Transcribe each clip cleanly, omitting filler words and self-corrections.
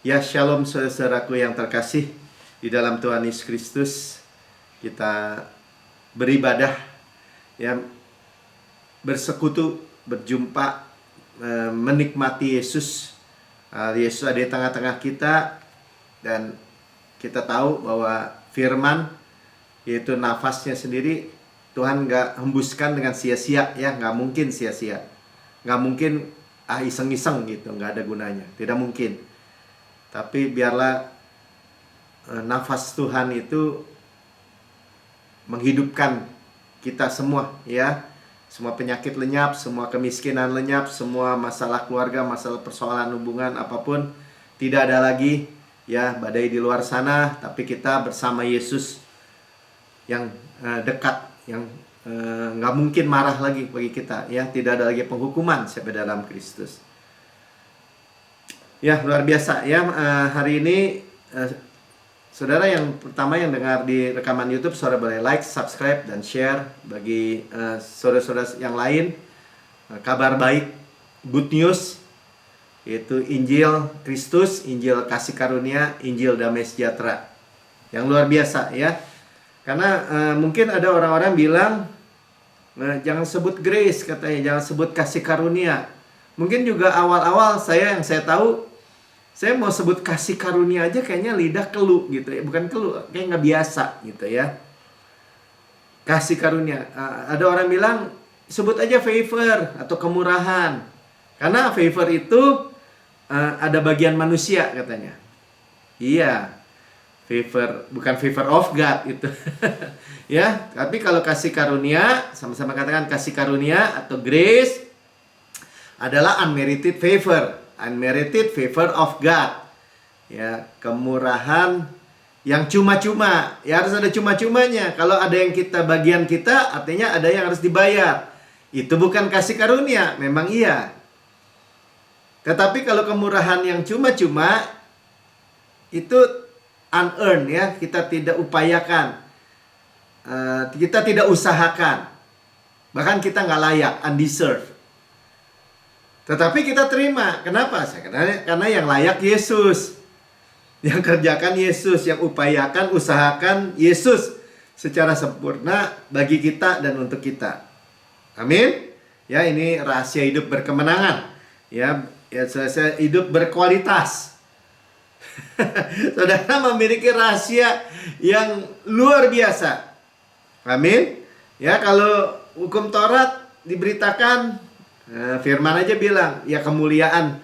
Ya, shalom saudaraku yang terkasih di dalam Tuhan Yesus Kristus. Kita beribadah, ya, bersekutu, berjumpa, menikmati Yesus. Yesus ada di tengah-tengah kita, dan kita tahu bahwa firman, yaitu nafasnya sendiri, Tuhan nggak hembuskan dengan sia-sia, ya, nggak mungkin sia-sia, nggak mungkin iseng-iseng gitu, nggak ada gunanya, tidak mungkin. Tapi biarlah nafas Tuhan itu menghidupkan kita semua, ya. Semua penyakit lenyap, semua kemiskinan lenyap, semua masalah keluarga, masalah persoalan hubungan apapun tidak ada lagi, ya, badai di luar sana. Tapi kita bersama Yesus yang dekat, yang nggak mungkin marah lagi bagi kita, ya. Tidak ada lagi penghukuman sampai dalam Kristus. Ya, luar biasa, ya. Hari ini saudara yang pertama yang dengar di rekaman YouTube, saudara boleh like, subscribe, dan share bagi saudara-saudara yang lain. Kabar baik, good news, yaitu Injil Kristus, Injil kasih karunia, Injil damai sejahtera yang luar biasa, ya. Karena mungkin ada orang-orang bilang, jangan sebut grace, katanya, jangan sebut kasih karunia. Mungkin juga awal-awal yang saya tahu, saya mau sebut kasih karunia aja kayaknya lidah kelu gitu ya. Bukan kelu, kayak nggak biasa gitu ya. Kasih karunia. Ada orang bilang sebut aja favor atau kemurahan. Karena favor itu ada bagian manusia katanya. Iya. Favor, bukan favor of God gitu. Ya, tapi kalau kasih karunia, sama-sama katakan kasih karunia atau grace adalah unmerited favor. Unmerited favor of God, ya, kemurahan yang cuma-cuma, ya, harus ada cuma-cumanya. Kalau ada yang bagian kita, artinya ada yang harus dibayar. Itu bukan kasih karunia, memang iya. Tetapi kalau kemurahan yang cuma-cuma, itu unearned, ya, kita tidak upayakan, kita tidak usahakan, bahkan kita nggak layak, undeserved. Tetapi kita terima. Kenapa? Karena yang layak Yesus, yang kerjakan Yesus, yang upayakan, usahakan Yesus secara sempurna bagi kita dan untuk kita. Amin. Ya, ini rahasia hidup berkemenangan. Ya, saya hidup berkualitas. Saudara memiliki rahasia yang luar biasa. Amin. Ya, kalau hukum Taurat diberitakan, firman aja bilang, ya, kemuliaan.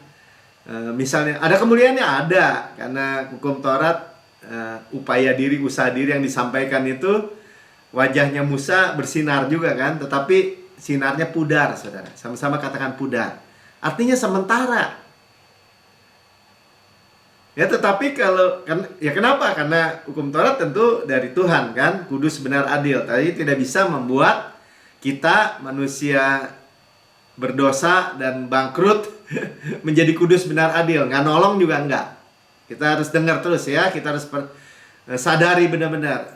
Misalnya, ada kemuliaannya? Ada. Karena hukum Taurat, upaya diri, usaha diri yang disampaikan itu, wajahnya Musa bersinar juga kan. Tetapi sinarnya pudar, saudara. Sama-sama katakan pudar. Artinya sementara. Ya, tetapi ya, kenapa? Karena hukum Taurat tentu dari Tuhan kan, kudus, benar, adil. Tapi tidak bisa membuat kita manusia berdosa dan bangkrut menjadi kudus, benar, adil. Nggak nolong juga nggak. Kita harus dengar terus, ya. Kita harus sadari benar-benar.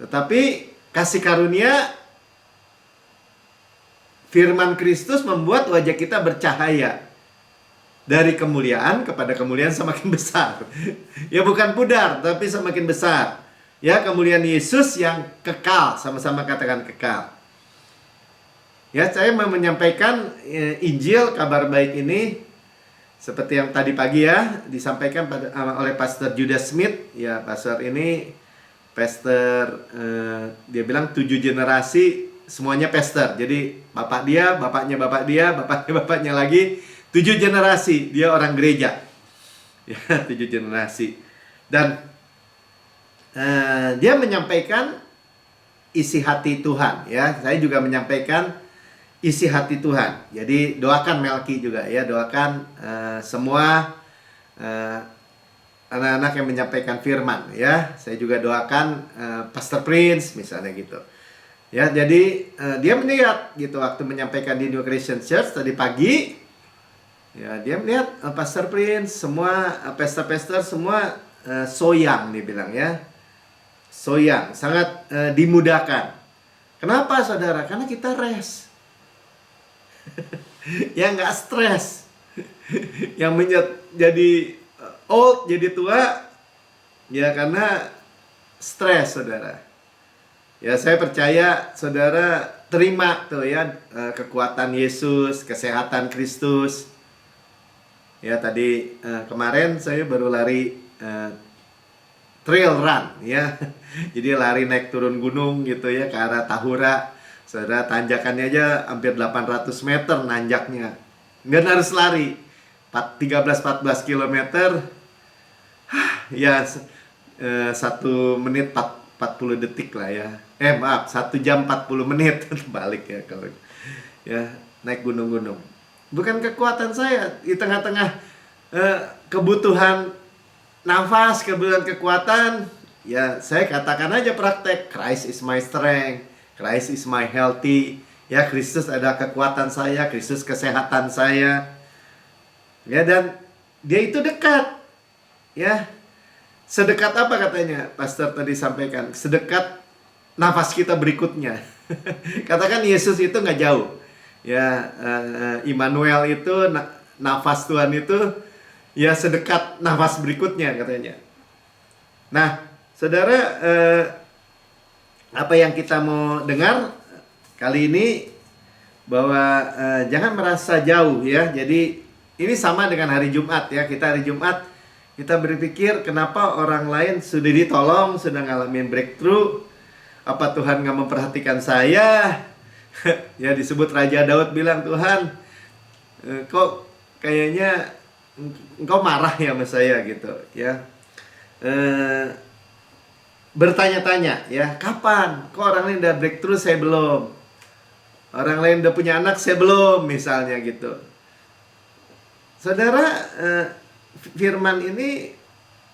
Tetapi kasih karunia, firman Kristus membuat wajah kita bercahaya. Dari kemuliaan kepada kemuliaan semakin besar. Ya, bukan pudar, tapi semakin besar. Ya, kemuliaan Yesus yang kekal. Sama-sama katakan kekal. Ya, saya mau menyampaikan Injil kabar baik ini seperti yang tadi pagi, ya, disampaikan oleh Pastor Judas Smith. Ya, pastor ini pastor, dia bilang 7 generasi semuanya pastor. Jadi bapak dia, bapaknya bapak dia, bapaknya bapaknya lagi, 7 generasi dia orang gereja. Ya, 7 generasi. Dan dia menyampaikan isi hati Tuhan, ya. Saya juga menyampaikan isi hati Tuhan. Jadi doakan Melki juga, ya, doakan semua anak-anak yang menyampaikan firman, ya. Saya juga doakan Pastor Prince misalnya gitu. Ya, jadi dia melihat gitu waktu menyampaikan di New Creation Church tadi pagi. Ya, dia melihat Pastor Prince, semua pastor-pastor semua soyang, dia bilang, ya. Soyang, sangat dimudahkan. Kenapa, saudara? Karena kita rest. Ya, nggak stres. Yang jadi old, jadi tua, ya karena stres, saudara. Ya saya percaya saudara terima tuh ya, kekuatan Yesus, kesehatan Kristus. Ya tadi kemarin saya baru lari trail run ya. Jadi lari naik turun gunung gitu ya ke arah Tahura. Saudara, tanjakannya aja hampir 800 meter nanjaknya. Nggak harus lari 13-14 kilometer. Ya 1 menit 40 detik lah ya. Maaf, 1 jam 40 menit balik ya kalau ya naik gunung-gunung. Bukan kekuatan saya di tengah-tengah kebutuhan nafas, kebutuhan kekuatan, ya saya katakan aja praktek, Christ is my strength, Christ is my healthy. Ya, Kristus adalah kekuatan saya, Kristus kesehatan saya. Ya, dan dia itu dekat. Ya. Sedekat apa katanya? Pastor tadi sampaikan, sedekat nafas kita berikutnya. Katakan Yesus itu nggak jauh. Ya, Immanuel itu nafas Tuhan itu ya sedekat nafas berikutnya katanya. Nah, saudara, apa yang kita mau dengar kali ini bahwa jangan merasa jauh ya. Jadi ini sama dengan hari Jumat ya. Kita hari Jumat kita berpikir kenapa orang lain sudah ditolong, sudah ngalamin breakthrough, apa Tuhan nggak memperhatikan saya? Ya disebut Raja Daud bilang, Tuhan kok kayaknya engkau marah ya sama saya gitu ya. Bertanya-tanya ya, kapan? Kok orang lain udah breakthrough saya belum? Orang lain udah punya anak saya belum misalnya gitu. Saudara, firman ini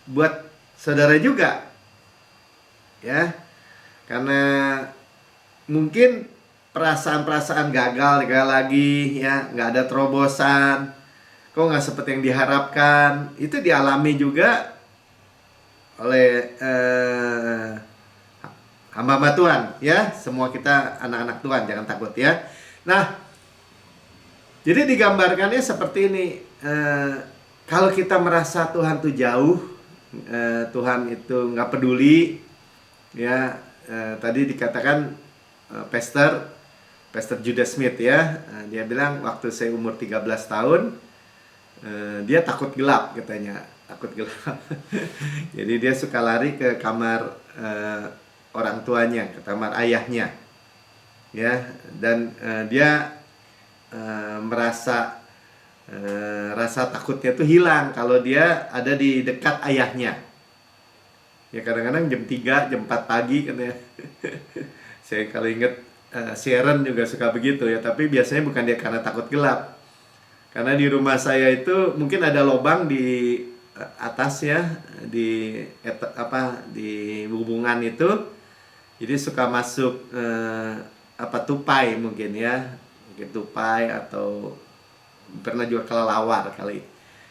buat saudara juga ya, karena mungkin perasaan-perasaan gagal lagi ya, nggak ada terobosan, kok nggak seperti yang diharapkan, itu dialami juga oleh hamba Tuhan ya. Semua kita anak-anak Tuhan, jangan takut ya. Nah, jadi digambarkannya seperti ini. Kalau kita merasa Tuhan tuh jauh, Tuhan itu nggak peduli ya. Tadi dikatakan Pastor Judah Smith ya, dia bilang waktu saya umur 13 tahun dia takut gelap katanya, takut gelap. Jadi dia suka lari ke kamar orang tuanya, ke kamar ayahnya ya, dan dia merasa rasa takutnya tuh hilang kalau dia ada di dekat ayahnya. Ya kadang-kadang jam 3, jam 4 pagi katanya. Saya kalau inget Sharon juga suka begitu ya, tapi biasanya bukan dia karena takut gelap. Karena di rumah saya itu mungkin ada lubang di atas ya, di hubungan itu. Jadi suka masuk tupai mungkin ya. Mungkin tupai atau pernah juga kelelawar kali.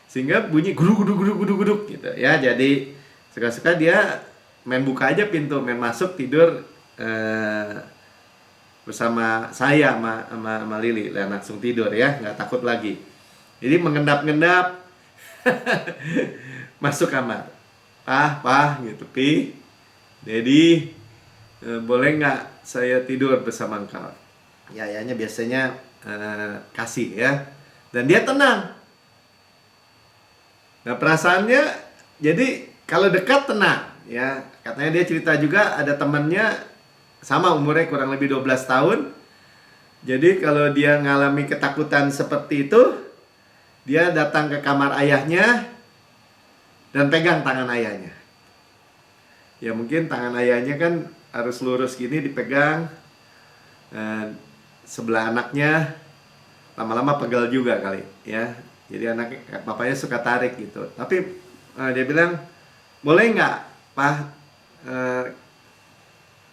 Sehingga bunyi guduk gitu ya. Jadi suka-suka dia main buka aja pintu, main masuk tidur bersama saya sama Lili, langsung tidur ya, nggak takut lagi. Jadi mengendap-endap masuk kamar, Pah gitu, Pi, Dedi, boleh nggak saya tidur bersama engkau? Ya, ayahnya biasanya kasih ya, dan dia tenang. Nah perasaannya, jadi kalau dekat tenang ya. Katanya dia cerita juga ada temannya sama umurnya kurang lebih 12 tahun. Jadi kalau dia ngalami ketakutan seperti itu, dia datang ke kamar ayahnya dan pegang tangan ayahnya. Ya mungkin tangan ayahnya kan harus lurus gini dipegang, sebelah anaknya lama-lama pegel juga kali ya. Jadi bapaknya suka tarik gitu. Tapi dia bilang, boleh nggak, Pak?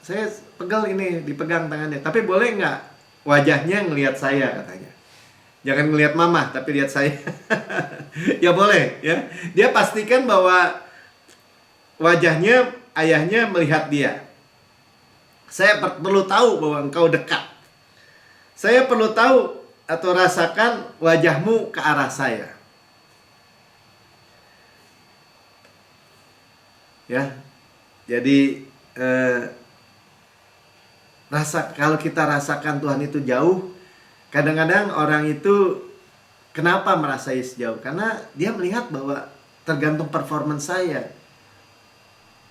Saya pegel ini, dipegang tangannya. Tapi boleh nggak wajahnya ngelihat saya katanya. Jangan ngelihat mama, tapi lihat saya. Ya boleh ya. Dia pastikan bahwa wajahnya ayahnya melihat dia. Saya perlu tahu bahwa engkau dekat. Saya perlu tahu atau rasakan wajahmu ke arah saya. Ya. Jadi kalau kita rasakan Tuhan itu jauh, kadang-kadang orang itu kenapa merasa jauh? Karena dia melihat bahwa tergantung performance saya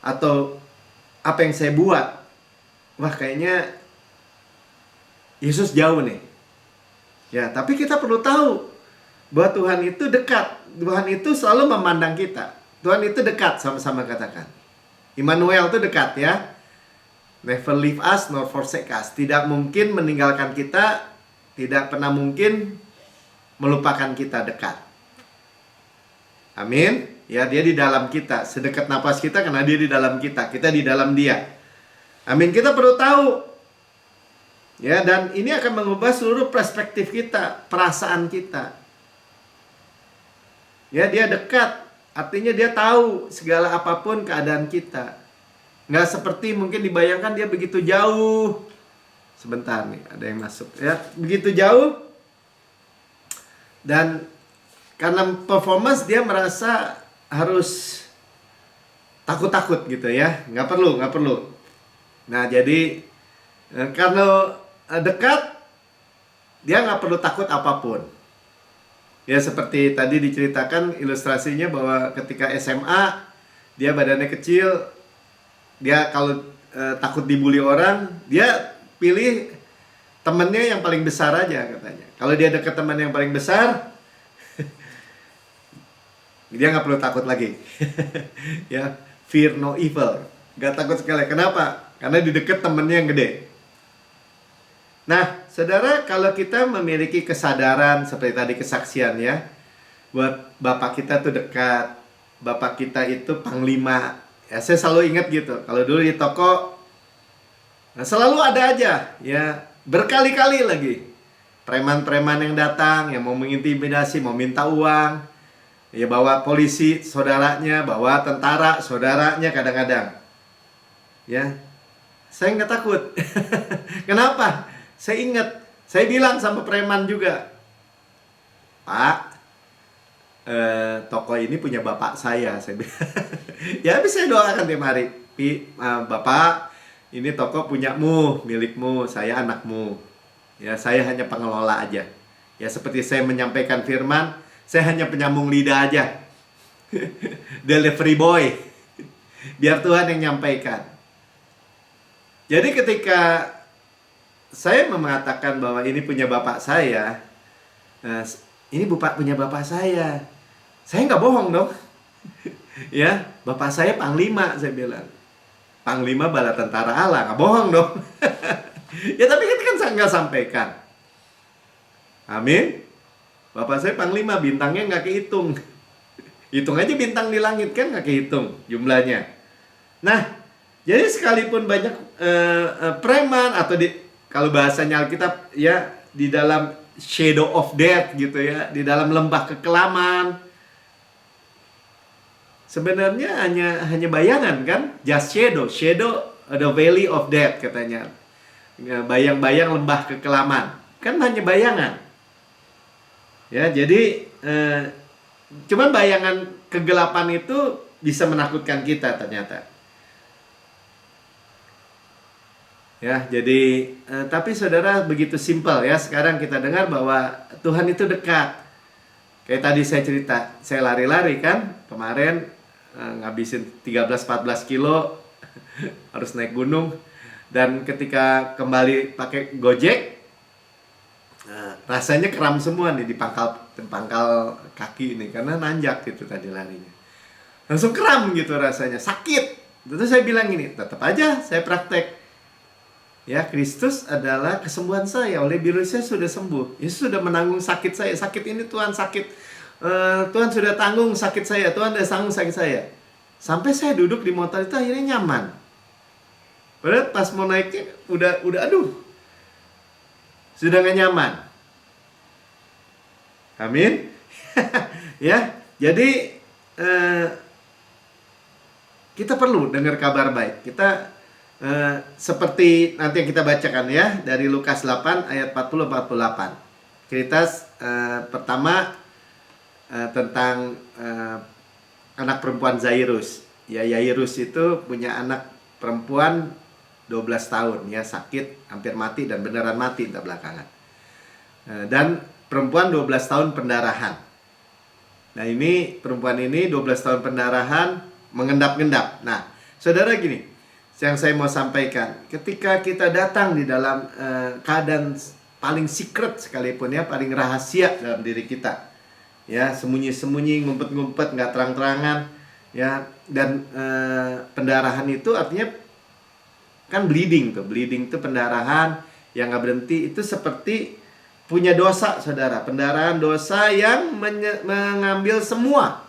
atau apa yang saya buat. Wah, kayaknya Yesus jauh nih. Ya, tapi kita perlu tahu bahwa Tuhan itu dekat. Tuhan itu selalu memandang kita. Tuhan itu dekat, sama-sama katakan. Immanuel itu dekat ya. Never leave us nor forsake us. Tidak mungkin meninggalkan kita, tidak pernah mungkin melupakan kita, dekat. Amin. Ya, dia di dalam kita. Sedekat napas kita karena dia di dalam kita. Kita di dalam dia. Amin. Kita perlu tahu. Ya, dan ini akan mengubah seluruh perspektif kita, perasaan kita. Ya, dia dekat. Artinya dia tahu segala apapun keadaan kita. Nggak seperti mungkin dibayangkan dia begitu jauh. Sebentar nih, ada yang masuk. Ya, begitu jauh. Dan karena performance dia merasa harus takut-takut gitu ya. Nggak perlu. Nah, jadi karena dekat, dia nggak perlu takut apapun. Ya, seperti tadi diceritakan ilustrasinya bahwa ketika SMA, dia badannya kecil, dia kalau takut dibully orang, dia pilih temennya yang paling besar aja katanya. Kalau dia deket teman yang paling besar, dia nggak perlu takut lagi. Ya, fear no evil, nggak takut sekali. Kenapa? Karena di deket temennya yang gede. Nah, saudara, kalau kita memiliki kesadaran seperti tadi kesaksian ya, buat Bapak kita tuh dekat, Bapak kita itu panglima. Ya, saya selalu ingat gitu. Kalau dulu di toko, nah, selalu ada aja, ya, berkali-kali lagi preman-preman yang datang, yang mau mengintimidasi, mau minta uang, ya, bawa polisi saudaranya, bawa tentara saudaranya kadang-kadang. Ya, saya nggak takut. Kenapa? Saya ingat, saya bilang sama preman juga, Pak, toko ini punya bapak saya bilang. Ya, habis saya doakan tiap hari, Bapak, ini toko punyamu, milikmu, saya anakmu. Ya, saya hanya pengelola aja. Ya, seperti saya menyampaikan firman, saya hanya penyambung lidah aja. Delivery boy. Biar Tuhan yang nyampaikan. Jadi ketika saya mengatakan bahwa ini punya bapak saya, ini punya bapak saya nggak bohong dong. Ya, bapak saya panglima, saya bilang. Panglima bala tentara Allah, nggak bohong dong. Ya, tapi kan saya nggak sampaikan. Amin. Bapak saya panglima, bintangnya nggak kehitung. Hitung aja bintang di langit kan nggak kehitung jumlahnya. Nah, jadi sekalipun banyak preman atau kalau bahasanya Alkitab ya, di dalam shadow of death gitu ya, di dalam lembah kekelaman. Sebenarnya hanya bayangan kan? Just shadow the valley of death katanya. Bayang-bayang lembah kekelaman. Kan hanya bayangan. Ya, jadi cuman bayangan kegelapan itu bisa menakutkan kita ternyata. Ya, jadi tapi saudara, begitu simpel ya. Sekarang kita dengar bahwa Tuhan itu dekat. Kayak tadi saya cerita, saya lari-lari kan kemarin, ngabisin 13-14 kilo harus naik gunung, dan ketika kembali pakai Gojek, rasanya kram semua nih di pangkal kaki ini karena nanjak gitu tadi larinya. Langsung kram gitu rasanya, sakit. Terus saya bilang gini, tetap aja saya praktek. Ya, Kristus adalah kesembuhan saya. Oleh biru saya sudah sembuh. Yesus sudah menanggung sakit saya. Sakit ini Tuhan sakit. Tuhan sudah tanggung sakit saya. Tuhan sudah tanggung sakit saya. Sampai saya duduk di motor itu akhirnya nyaman. Padahal pas mau naiknya udah aduh. Sudah gak nyaman. Amin. Ya, jadi kita perlu dengar kabar baik. Kita seperti nanti yang kita bacakan ya, dari Lukas 8 ayat 40-48. Cerita pertama tentang anak perempuan Zairus ya Yairus itu punya anak perempuan 12 tahun ya, sakit hampir mati dan beneran mati entah belakangan. Dan perempuan 12 tahun pendarahan. Nah, ini perempuan ini 12 tahun pendarahan mengendap-endap. Nah, saudara, gini yang saya mau sampaikan, ketika kita datang di dalam keadaan paling secret sekalipun ya, paling rahasia dalam diri kita ya, sembunyi-sembunyi, ngumpet-ngumpet, nggak terang-terangan ya, dan pendarahan itu artinya kan bleeding tuh pendarahan yang nggak berhenti, itu seperti punya dosa, saudara. Pendarahan dosa yang mengambil semua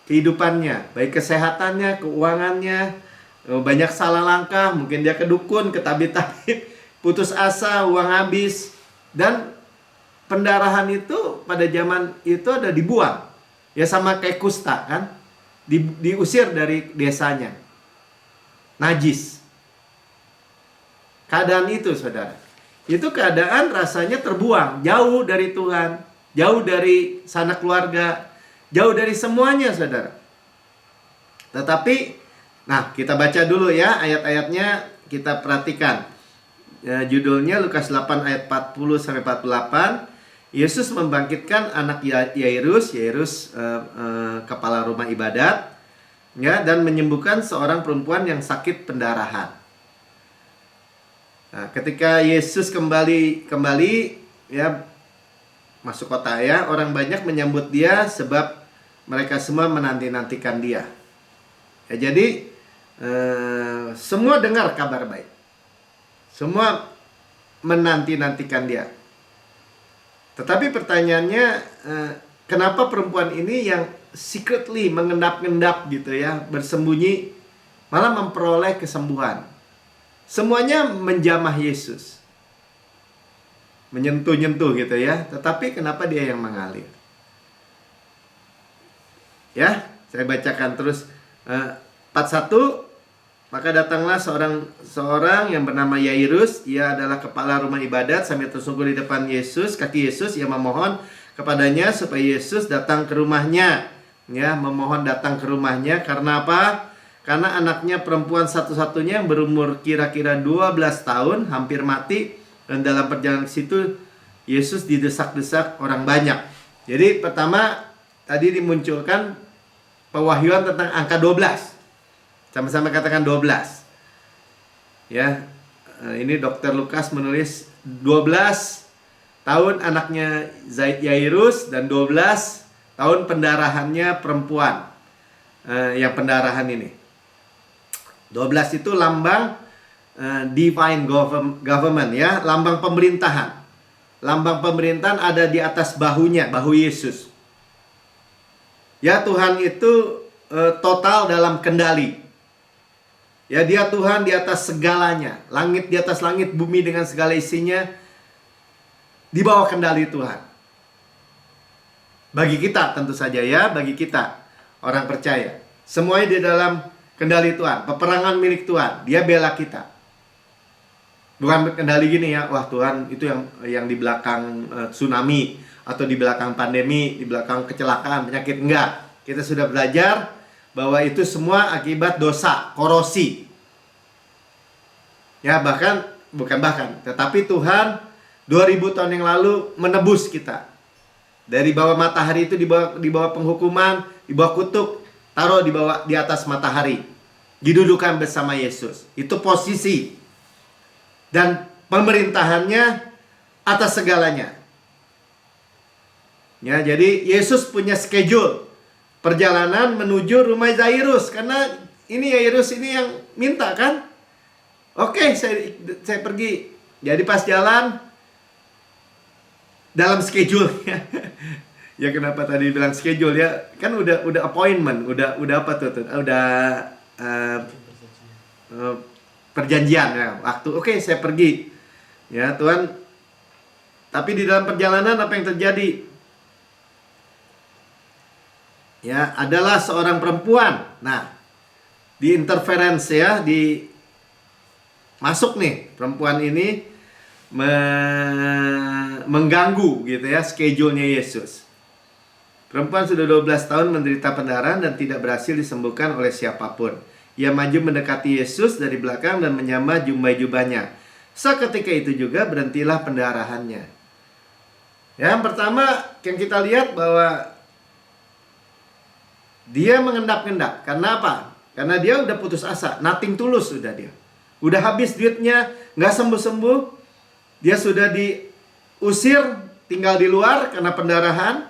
kehidupannya, baik kesehatannya, keuangannya, banyak salah langkah, mungkin dia ke dukun, ke tabib-tabib, putus asa, uang habis. Dan pendarahan itu pada zaman itu ada dibuang. Ya sama kayak kusta kan, diusir dari desanya. Najis. Keadaan itu, saudara, itu keadaan rasanya terbuang, jauh dari Tuhan, jauh dari sanak keluarga, jauh dari semuanya, saudara. Tetapi, nah, kita baca dulu ya ayat-ayatnya, kita perhatikan. Judulnya Lukas 8 ayat 40-48. Yesus membangkitkan anak Yairus, kepala rumah ibadat, ya, dan menyembuhkan seorang perempuan yang sakit pendarahan. Nah, ketika Yesus kembali ya masuk kota ya, orang banyak menyambut dia sebab mereka semua menanti-nantikan dia. Ya, jadi semua dengar kabar baik. Semua menanti-nantikan dia. Tetapi pertanyaannya, kenapa perempuan ini yang secretly mengendap-endap gitu ya, bersembunyi, malah memperoleh kesembuhan? Semuanya menjamah Yesus, menyentuh-nyentuh gitu ya, tetapi kenapa dia yang mengalir? Ya, saya bacakan terus 41. Maka datanglah seorang yang bernama Yairus. Ia adalah kepala rumah ibadat. Sambil tersungkur di depan Yesus, kaki Yesus, ia memohon kepadanya supaya Yesus datang ke rumahnya. Ya, memohon datang ke rumahnya. Karena apa? Karena anaknya perempuan satu-satunya yang berumur kira-kira 12 tahun, hampir mati. Dan dalam perjalanan ke situ, Yesus didesak-desak orang banyak. Jadi pertama, tadi dimunculkan pewahyuan tentang angka 12. Sama-sama katakan 12. Ya, ini Dr. Lukas menulis 12 tahun anaknya Yairus dan 12 tahun pendarahannya perempuan yang pendarahan ini. 12 itu lambang divine government ya, lambang pemerintahan. Lambang pemerintahan ada di atas bahunya, bahu Yesus. Ya, Tuhan itu total dalam kendali. Ya, dia Tuhan di atas segalanya. Langit di atas langit, bumi dengan segala isinya di bawah kendali Tuhan. Bagi kita tentu saja ya, bagi kita orang percaya, semuanya di dalam kendali Tuhan. Peperangan milik Tuhan. Dia bela kita. Bukan kendali gini ya, wah Tuhan itu yang di belakang tsunami, atau di belakang pandemi, di belakang kecelakaan, penyakit. Enggak. Kita sudah belajar bahwa itu semua akibat dosa, korosi. Ya, tetapi Tuhan 2000 tahun yang lalu menebus kita. Dari bawah matahari itu, di bawah penghukuman, di bawah kutuk, taruh di atas matahari. Didudukan bersama Yesus. Itu posisi. Dan pemerintahannya atas segalanya. Ya, jadi Yesus punya schedule perjalanan menuju rumah Yairus, karena ini Yairus ini yang minta kan. Oke, saya pergi. Jadi pas jalan dalam schedule ya. Ya, kenapa tadi bilang schedule ya? Kan udah appointment, udah apa tuh? Udah perjanjian ya, waktu. Oke, saya pergi. Ya, Tuhan. Tapi di dalam perjalanan apa yang terjadi? Ya, adalah seorang perempuan. Nah, di interference ya, masuk nih perempuan ini mengganggu gitu ya schedule-nya Yesus. Perempuan sudah 12 tahun menderita pendarahan dan tidak berhasil disembuhkan oleh siapapun. Ia maju mendekati Yesus dari belakang dan menyambar jubah-jubahnya. Seketika itu juga berhentilah pendarahannya. Yang pertama yang kita lihat bahwa dia mengendap-endap. Karena apa? Karena dia udah putus asa. Nothing tulus sudah dia. Udah habis duitnya, nggak sembuh-sembuh. Dia sudah diusir, tinggal di luar karena pendarahan.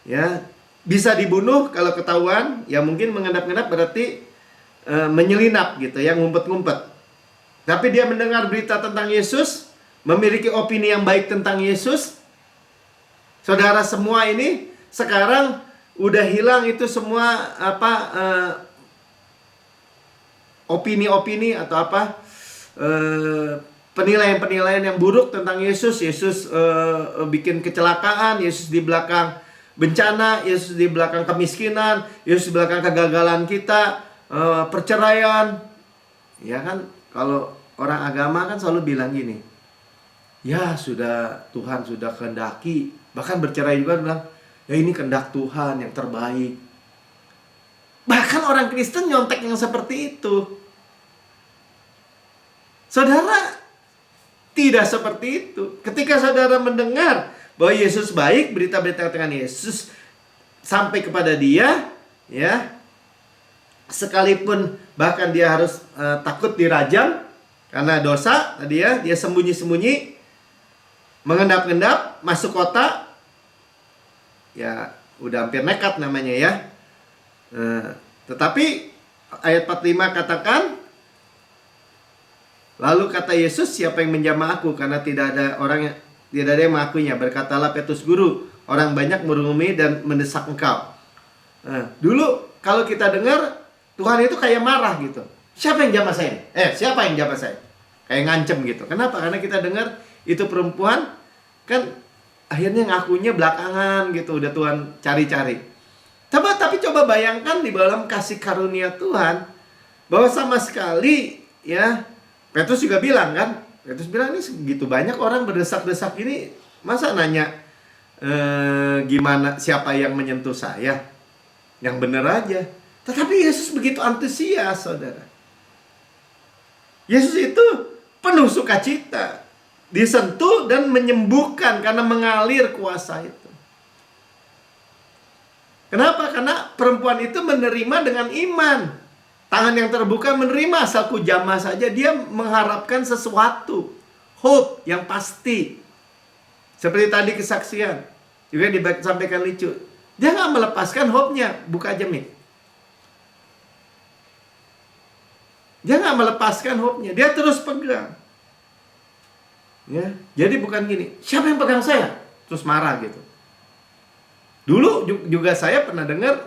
Ya, bisa dibunuh kalau ketahuan. Ya mungkin mengendap-endap berarti menyelinap gitu ya, ngumpet-ngumpet. Tapi dia mendengar berita tentang Yesus, memiliki opini yang baik tentang Yesus. Saudara, semua ini sekarang udah hilang itu semua opini-opini atau penilaian-penilaian yang buruk tentang Yesus. Yesus bikin kecelakaan, Yesus di belakang bencana, Yesus di belakang kemiskinan, Yesus di belakang kegagalan kita, perceraian. Ya kan, kalau orang agama kan selalu bilang gini, ya sudah, Tuhan sudah kehendaki. Bahkan bercerai juga bilang, ya ini kehendak Tuhan yang terbaik. Bahkan orang Kristen nyontek yang seperti itu. Saudara, tidak seperti itu. Ketika saudara mendengar bahwa Yesus baik, berita-berita tentang Yesus sampai kepada dia, ya, sekalipun bahkan dia harus takut dirajam karena dosa tadi ya, dia sembunyi-sembunyi, mengendap-endap masuk kota, ya udah hampir nekat namanya ya. Tetapi ayat 45 katakan, lalu kata Yesus, siapa yang menjamah aku? Karena tidak ada yang mengakuinya. Berkatalah Petrus, Guru, orang banyak merumuni dan mendesak engkau. Dulu kalau kita dengar, Tuhan itu kayak marah gitu. Siapa yang jamah saya? Siapa yang jamah saya? Kayak ngancem gitu. Kenapa? Karena kita dengar itu perempuan kan akhirnya ngakunya belakangan gitu. Udah Tuhan cari-cari. Tapi coba bayangkan di dalam kasih karunia Tuhan, bahwa sama sekali ya, Petrus juga bilang kan, Petrus bilang, ini segitu banyak orang berdesak-desak ini, masa nanya gimana, siapa yang menyentuh saya? Yang benar aja. Tetapi Yesus begitu antusias, saudara. Yesus itu penuh sukacita, disentuh dan menyembuhkan karena mengalir kuasa itu. Kenapa? Karena perempuan itu menerima dengan iman. Tangan yang terbuka menerima, asal ku jamah saja. Dia mengharapkan sesuatu, hope yang pasti. Seperti tadi kesaksian, juga disampaikan Licu. Dia nggak melepaskan hope-nya, buka aja Mik. Dia nggak melepaskan hope-nya, dia terus pegang. Ya, jadi bukan gini, siapa yang pegang saya? Terus marah gitu. Dulu juga saya pernah dengar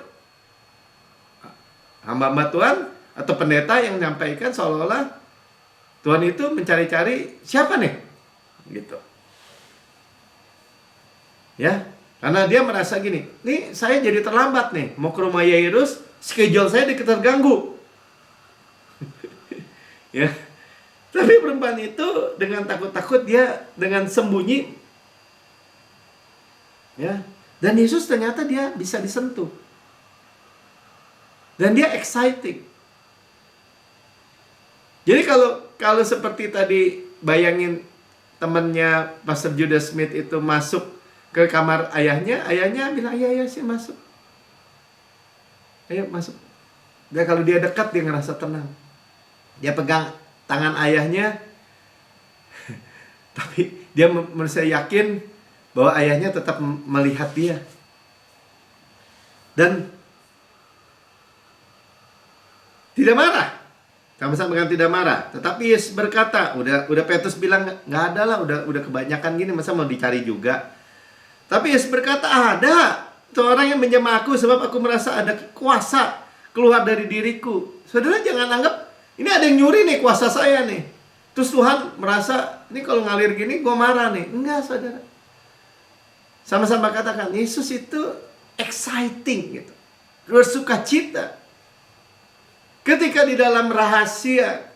hamba-hamba Tuhan atau pendeta yang menyampaikan seolah-olah Tuhan itu mencari-cari siapa nih? Gitu. Ya, karena dia merasa gini, nih saya jadi terlambat nih, mau ke rumah Yairus, schedule saya terganggu. Ya. Tapi perempuan itu dengan takut-takut dia dengan sembunyi. Ya. Dan Yesus ternyata dia bisa disentuh. Dan dia exciting. Jadi kalau seperti tadi bayangin temannya Pastor Judas Smith itu masuk ke kamar ayahnya bilang, "Iya, sih masuk. Ayo masuk." Dan kalau dia dekat dia ngerasa tenang. Dia pegang tangan ayahnya, tapi dia merasa yakin bahwa ayahnya tetap melihat dia. Dan tidak marah. Sama-sama dengan tidak marah. Tetapi Yesus berkata, udah Petrus bilang nggak ada lah, udah kebanyakan gini, masa mau dicari juga. Tapi Yesus berkata, ada seorang yang menjamah aku sebab aku merasa ada kuasa keluar dari diriku. Saudara jangan anggap ini ada yang nyuri nih kuasa saya nih. Terus Tuhan merasa ini kalau ngalir gini gue marah nih. Enggak, saudara. Sama-sama katakan, Yesus itu exciting gitu. Bersukacita. Ketika di dalam rahasia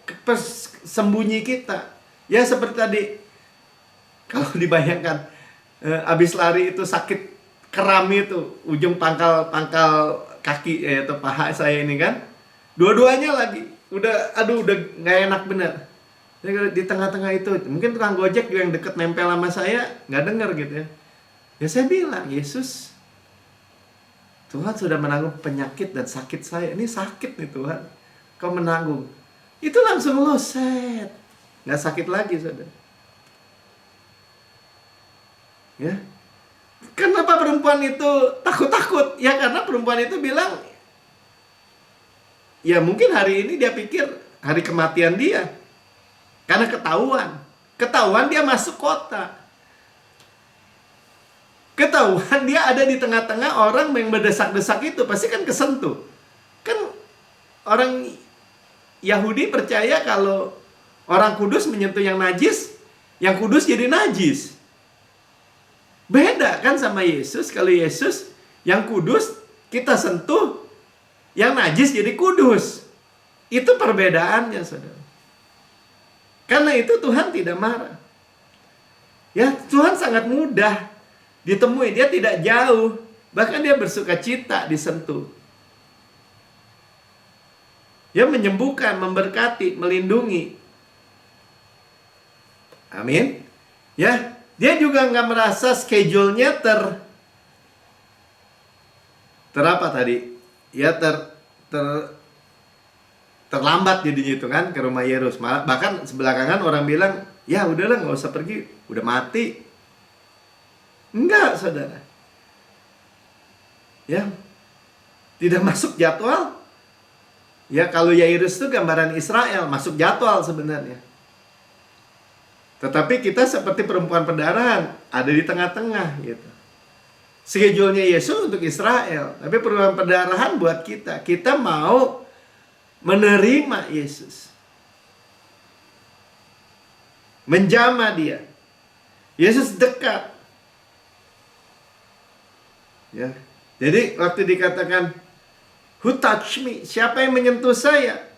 sembunyi kita. Ya seperti tadi, kalau dibayangkan habis lari itu sakit keram itu, ujung pangkal kaki atau paha saya ini kan. Dua-duanya lagi. Udah nggak enak bener. Jadi di tengah-tengah itu, mungkin tukang Gojek juga yang deket nempel sama saya, nggak dengar gitu ya. Ya saya bilang, Yesus, Tuhan sudah menanggung penyakit dan sakit saya. Ini sakit nih Tuhan, Kau menanggung. Itu langsung loset. Nggak sakit lagi, saudara. Ya. Kenapa perempuan itu takut-takut? Ya karena perempuan itu bilang, ya mungkin hari ini dia pikir hari kematian dia. Karena ketahuan dia masuk kota. Ketahuan dia ada di tengah-tengah orang yang berdesak-desak itu, pasti kan kesentuh. Kan orang Yahudi percaya kalau orang kudus menyentuh yang najis, yang kudus jadi najis. Beda kan sama Yesus. Kalau Yesus yang kudus kita sentuh, yang najis jadi kudus. Itu perbedaannya, saudara. Karena itu Tuhan tidak marah. Ya, Tuhan sangat mudah ditemui. Dia tidak jauh. Bahkan dia bersuka cita disentuh. Dia menyembuhkan, memberkati, melindungi. Amin. Ya, dia juga nggak merasa schedule-nya apa tadi? Ya terlambat jadinya itu kan ke rumah Yairus. Bahkan sebelakangan orang bilang, ya udahlah nggak usah pergi, udah mati. Enggak, saudara. Ya, tidak masuk jadwal. Ya kalau Yairus itu gambaran Israel, masuk jadwal sebenarnya. Tetapi kita seperti perempuan pendarahan, ada di tengah-tengah gitu. Schedule-nya Yesus untuk Israel, tapi perempuan pendarahan buat kita. Kita mau menerima Yesus, menjamah dia. Yesus dekat. Ya. Jadi waktu dikatakan who touch me? Siapa yang menyentuh saya?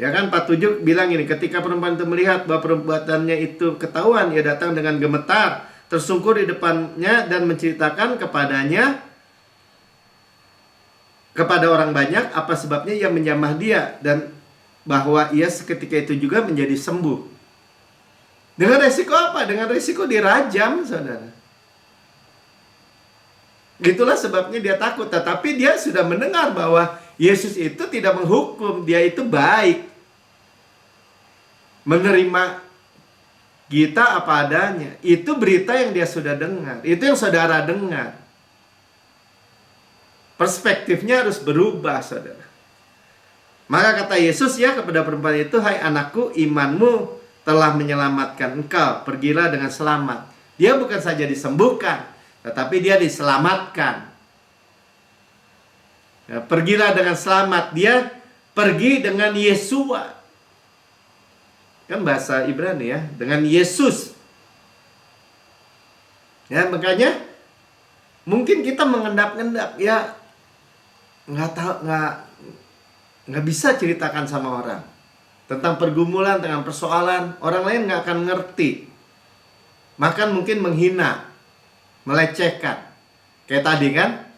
Ya kan 47 bilang ini, ketika perempuan itu melihat bahwa perbuatannya itu ketahuan, ia datang dengan gemetar, tersungkur di depannya dan menceritakan kepada orang banyak apa sebabnya ia menjamah dia, dan bahwa ia seketika itu juga menjadi sembuh. Dengan resiko apa? Dengan resiko dirajam, saudara. Itulah sebabnya dia takut. Tetapi dia sudah mendengar bahwa Yesus itu tidak menghukum, dia itu baik. Menerima kita apa adanya. Itu berita yang dia sudah dengar. Itu yang saudara dengar. Perspektifnya harus berubah, saudara. Maka kata Yesus ya kepada perempuan itu, hai anakku, imanmu telah menyelamatkan engkau. Pergilah dengan selamat. Dia bukan saja disembuhkan, tetapi dia diselamatkan. Ya, pergilah dengan selamat. Dia pergi dengan Yesua. Kan bahasa Ibrani ya, dengan Yesus. Ya, makanya mungkin kita mengendap-endap ya, nggak bisa ceritakan sama orang tentang pergumulan, tentang persoalan. Orang lain nggak akan ngerti. Bahkan mungkin menghina, melecehkan. Kayak tadi kan,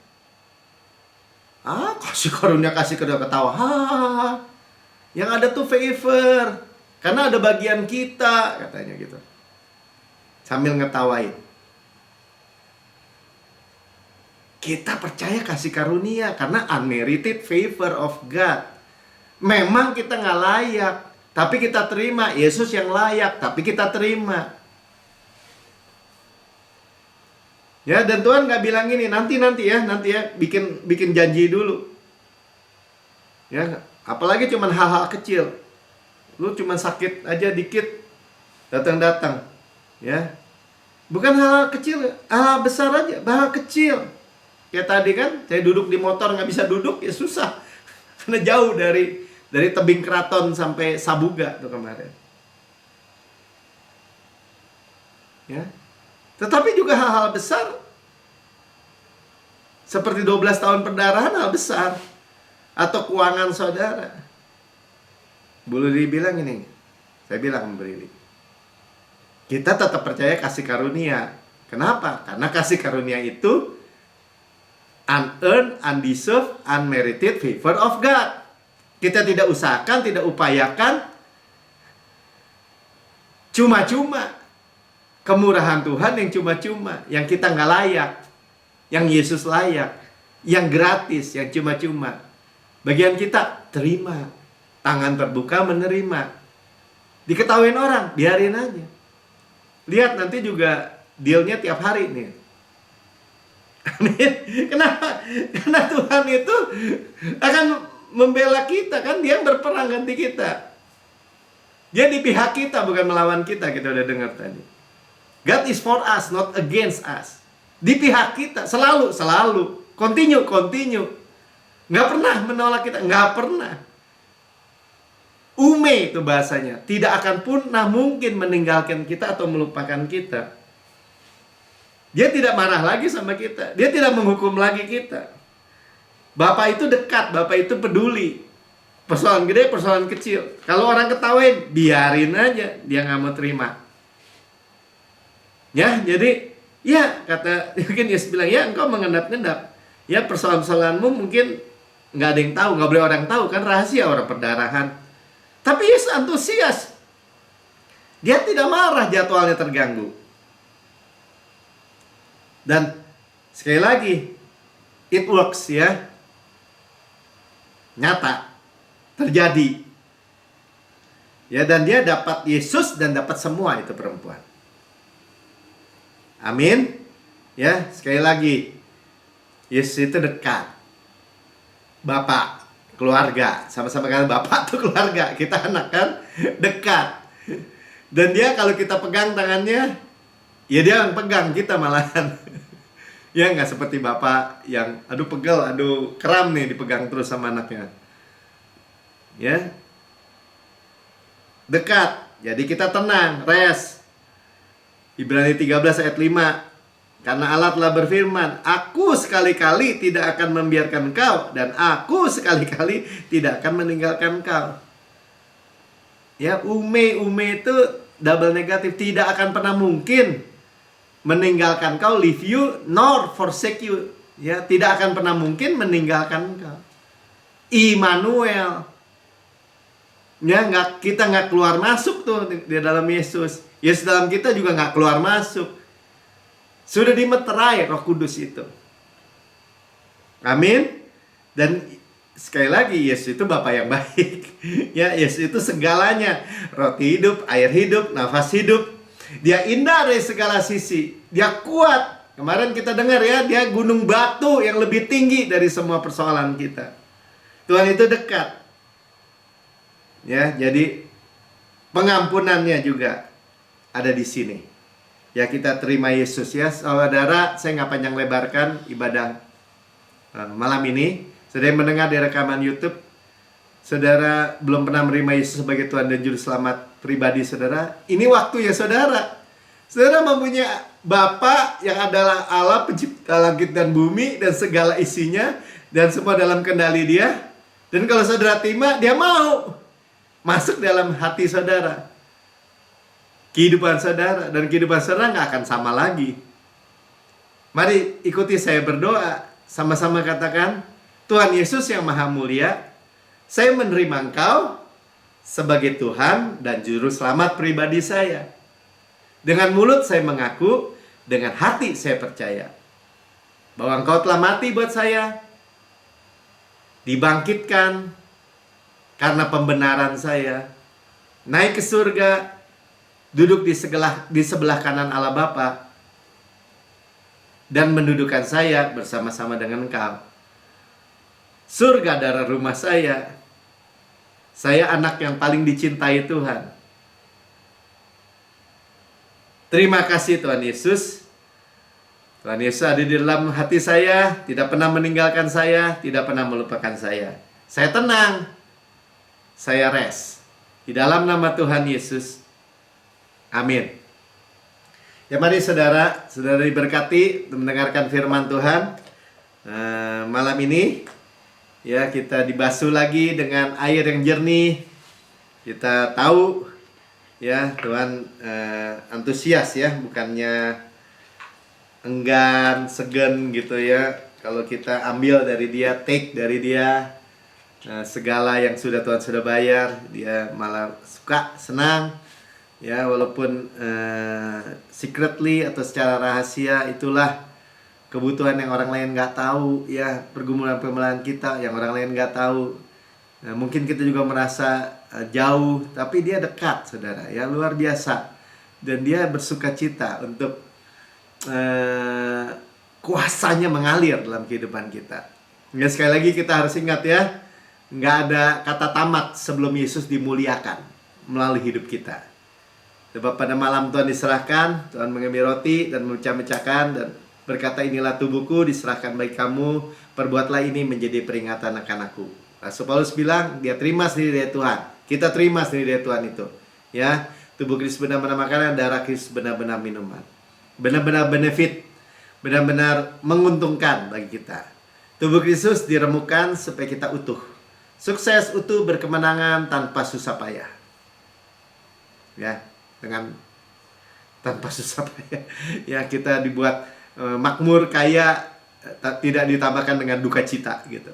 kasih karunia, kasih kedua ketawa. Yang ada tuh favor. Karena ada bagian kita, katanya gitu. Sambil ngetawain. Kita percaya kasih karunia karena unmerited favor of God. Memang kita nggak layak, tapi kita terima. Yesus yang layak, tapi kita terima. Ya, dan Tuhan nggak bilang ini nanti ya, bikin janji dulu. Ya, apalagi cuman hal-hal kecil. Lu cuman sakit aja dikit, datang, ya. Bukan hal kecil, hal besar aja, hal kecil. Kayak tadi kan, saya duduk di motor nggak bisa duduk, ya susah. Karena jauh dari tebing keraton sampai Sabuga tuh kemarin. Ya. Tetapi juga hal-hal besar. Seperti 12 tahun perdarahan, hal besar. Atau keuangan saudara. Bu Lili bilang ini, saya bilang memberi. kita tetap percaya kasih karunia. Kenapa? Karena kasih karunia itu unearned, undeserved, unmerited favor of God. Kita tidak usahakan, tidak upayakan, cuma-cuma. Kemurahan Tuhan yang cuma-cuma, yang kita nggak layak, yang Yesus layak, yang gratis, yang cuma-cuma. Bagian kita, terima. Tangan terbuka menerima. Diketahuin orang, biarin aja. Lihat nanti juga dealnya tiap hari nih. Amin. Kenapa? Karena Tuhan itu akan membela kita, kan Dia berperang ganti kita. Dia di pihak kita, bukan melawan kita. Kita udah dengar tadi. God is for us, not against us. Di pihak kita, selalu. Continue. Nggak pernah menolak kita, nggak pernah. Ume itu bahasanya. Tidak akan pernah mungkin meninggalkan kita atau melupakan kita. Dia tidak marah lagi sama kita. Dia tidak menghukum lagi kita. Bapak itu dekat, Bapak itu peduli. Persoalan gede, persoalan kecil. Kalau orang ketawain, biarin aja. Dia nggak mau terima. Ya, jadi ya kata mungkin Yesus bilang, ya engkau mengendap-endap. Ya persoalan-persoalanmu mungkin nggak ada yang tahu, nggak boleh orang tahu, kan rahasia orang perdarahan. Tapi Yesus antusias. Dia tidak marah jadwalnya terganggu. Dan sekali lagi, it works ya. Nyata. Terjadi. Ya, dan dia dapat Yesus dan dapat semua itu perempuan. Amin. Ya, sekali lagi. Yesus itu dekat. Bapak, keluarga. Sama-sama kan Bapak tuh keluarga. Kita anak kan dekat. Dan dia kalau kita pegang tangannya, ya dia yang pegang kita malahan. Ya nggak seperti Bapak yang aduh pegel, aduh kram nih dipegang terus sama anaknya. Ya. Dekat. Jadi kita tenang, rest. Ibrani 13 ayat 5. Karena Allah telah berfirman, aku sekali-kali tidak akan membiarkan engkau, dan aku sekali-kali tidak akan meninggalkan engkau. Ya, ume itu double negatif. Tidak akan pernah mungkin meninggalkan engkau, leave you, nor forsake you. Ya, tidak akan pernah mungkin meninggalkan engkau. Immanuel. Ya, kita nggak keluar masuk tuh di dalam Yesus. Yesus dalam kita juga nggak keluar masuk. Sudah dimeterai Roh Kudus itu. Amin. Dan sekali lagi, Yesus itu Bapa yang baik. Ya, Yesus itu segalanya. Roti hidup, air hidup, nafas hidup. Dia indah dari segala sisi. Dia kuat. Kemarin kita dengar ya, dia gunung batu yang lebih tinggi dari semua persoalan kita. Tuhan itu dekat. Ya, jadi pengampunannya juga ada di sini. Ya, kita terima Yesus ya. Saudara, saya nggak panjang lebarkan ibadah malam ini. Saudara yang mendengar di rekaman YouTube, saudara belum pernah menerima Yesus sebagai Tuhan dan Juru Selamat pribadi saudara, ini waktu ya saudara. Saudara mempunyai Bapa yang adalah Allah pencipta langit dan bumi dan segala isinya, dan semua dalam kendali Dia. Dan kalau saudara terima, Dia mau masuk dalam hati saudara, kehidupan saudara, dan kehidupan saudara nggak akan sama lagi. Mari ikuti saya berdoa. Sama-sama katakan, Tuhan Yesus yang maha mulia, saya menerima Engkau sebagai Tuhan dan Juru Selamat pribadi saya. Dengan mulut saya mengaku, dengan hati saya percaya bahwa Engkau telah mati buat saya, dibangkitkan karena pembenaran saya, naik ke surga, duduk di sebelah kanan Allah Bapa, dan mendudukan saya bersama-sama dengan Engkau. Surga adalah rumah saya. Saya anak yang paling dicintai Tuhan. Terima kasih Tuhan Yesus. Tuhan Yesus ada di dalam hati saya, tidak pernah meninggalkan saya, tidak pernah melupakan saya. Saya tenang. Saya rest. Di dalam nama Tuhan Yesus. Amin. Ya mari saudara diberkati mendengarkan firman Tuhan malam ini. Ya, kita dibasuh lagi dengan air yang jernih. Kita tahu Ya, Tuhan antusias ya, bukannya enggan, segan gitu ya. Kalau kita ambil dari dia, take dari dia, segala yang Tuhan sudah bayar, dia malah suka, senang. Ya, walaupun secretly atau secara rahasia, itulah kebutuhan yang orang lain nggak tahu ya, pergumulan-pergumulan kita yang orang lain nggak tahu. Nah, mungkin kita juga merasa jauh, tapi dia dekat, saudara, ya, luar biasa. Dan dia bersuka cita untuk kuasanya mengalir dalam kehidupan kita. Ya, sekali lagi kita harus ingat ya, nggak ada kata tamat sebelum Yesus dimuliakan melalui hidup kita. Sebab pada malam Tuhan diserahkan, Tuhan mengambil roti dan memecah-mecahkan dan berkata, inilah tubuhku diserahkan bagi kamu, perbuatlah ini menjadi peringatan akan aku. Rasul Paulus bilang, dia terima sendiri dari Tuhan. Kita terima sendiri dari Tuhan itu. Ya, tubuh Kristus benar-benar makanan, darah Kristus benar-benar minuman. Benar-benar benefit, benar-benar menguntungkan bagi kita. Tubuh Kristus diremukkan supaya kita utuh. Sukses, utuh, berkemenangan tanpa susah payah. Ya, dengan tanpa susah payah. Ya, kita dibuat makmur, kaya, tidak ditambahkan dengan duka cita gitu.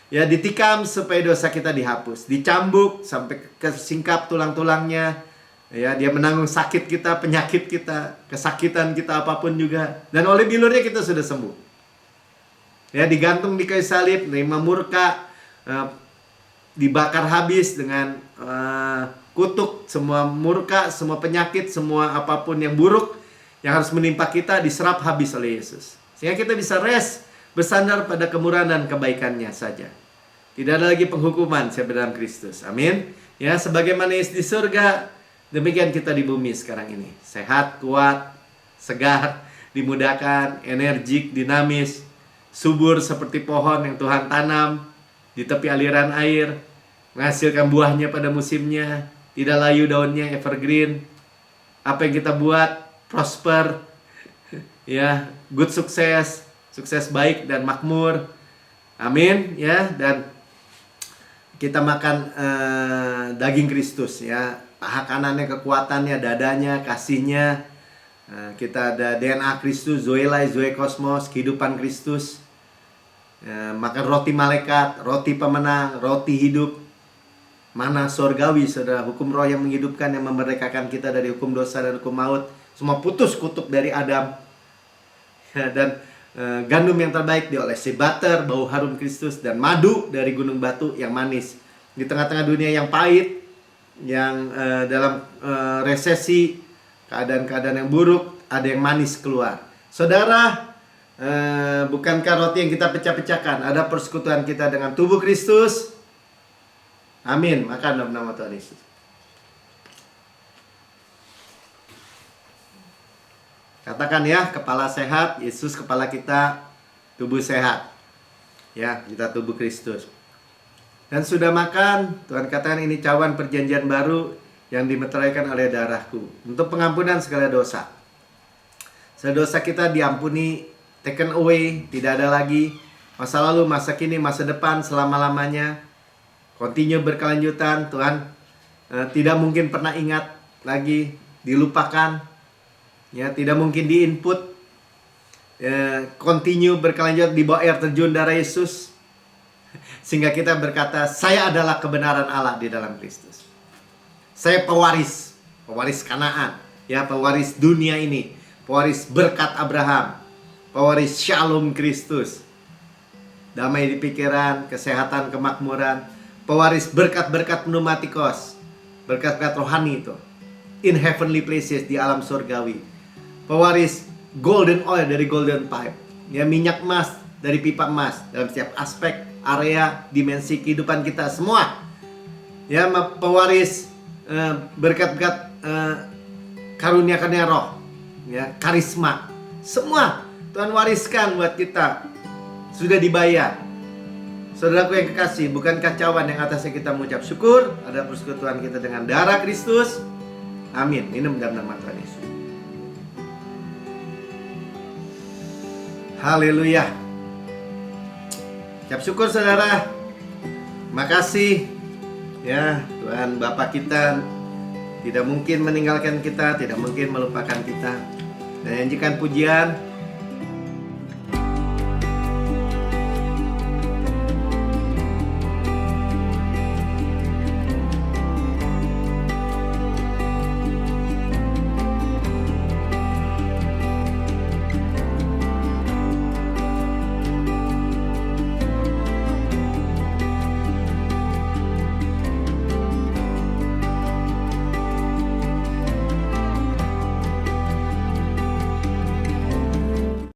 Ya, ditikam supaya dosa kita dihapus, dicambuk sampai ke singkap tulang-tulangnya. Ya, dia menanggung sakit kita, penyakit kita, kesakitan kita apapun juga. Dan oleh bilurnya kita sudah sembuh. Ya, digantung di kayu salib, menerima murka, dibakar habis dengan kutuk, semua murka, semua penyakit, semua apapun yang buruk yang harus menimpa kita diserap habis oleh Yesus. Sehingga kita bisa rest, bersandar pada kemurahan dan kebaikannya saja. Tidak ada lagi penghukuman siapa dalam Kristus. Amin. Ya, sebagaimana Yesus di surga, demikian kita di bumi sekarang ini. Sehat, kuat, segar, dimudahkan, energik, dinamis, subur seperti pohon yang Tuhan tanam di tepi aliran air, menghasilkan buahnya pada musimnya, tidak layu daunnya, evergreen. Apa yang kita buat prosper, ya, good sukses, sukses baik dan makmur. Amin, ya. Dan kita makan daging Kristus, ya, paha kanannya kekuatannya, dadanya kasihnya. Kita ada DNA Kristus, Zoelai, Zoe Kosmos, kehidupan Kristus. Makan roti malaikat, roti pemenang, roti hidup, mana sorgawi, saudara, hukum roh yang menghidupkan, yang memerdekakan kita dari hukum dosa dan hukum maut. Semua putus kutuk dari Adam. Dan gandum yang terbaik diolesi butter, bau harum Kristus, dan madu dari gunung batu yang manis. Di tengah-tengah dunia yang pahit, yang dalam resesi, keadaan-keadaan yang buruk, ada yang manis keluar. Saudara, bukankah roti yang kita pecah-pecahkan ada persekutuan kita dengan tubuh Kristus? Amin. Makan dalam nama Tuhan Yesus. Katakan ya, kepala sehat, Yesus kepala kita, tubuh sehat. Ya, kita tubuh Kristus. Dan sudah makan, Tuhan katakan ini cawan perjanjian baru yang dimeteraikan oleh darahku untuk pengampunan segala dosa. Segala dosa kita diampuni, taken away, tidak ada lagi. Masa lalu, masa kini, masa depan, selama-lamanya. Continue berkelanjutan. Tuhan tidak mungkin pernah ingat lagi, dilupakan. Ya, tidak mungkin diinput. Continue berkelanjutan di bawah air terjun darah Yesus, sehingga kita berkata, saya adalah kebenaran Allah di dalam Kristus. Saya pewaris Kanaan, ya, pewaris dunia ini, pewaris berkat Abraham, pewaris shalom Kristus, damai di pikiran, kesehatan, kemakmuran, pewaris berkat-berkat pneumatikos, berkat-berkat rohani itu, in heavenly places, di alam surgawi. Pewaris golden oil dari golden pipe, ya, minyak emas dari pipa emas dalam setiap aspek, area, dimensi kehidupan kita semua. Ya, pewaris berkat-berkat karunia-karunia roh, ya, karisma, semua Tuhan wariskan buat kita, sudah dibayar. Saudaraku yang kekasih, bukankah cawan yang atasnya kita mengucap syukur ada persekutuan kita dengan darah Kristus? Amin. Minum dalam nama Tuhan Yesus. Haleluya. Ucap syukur, saudara. Makasih, ya, Tuhan Bapa kita tidak mungkin meninggalkan kita, tidak mungkin melupakan kita. Dan nyanyikan pujian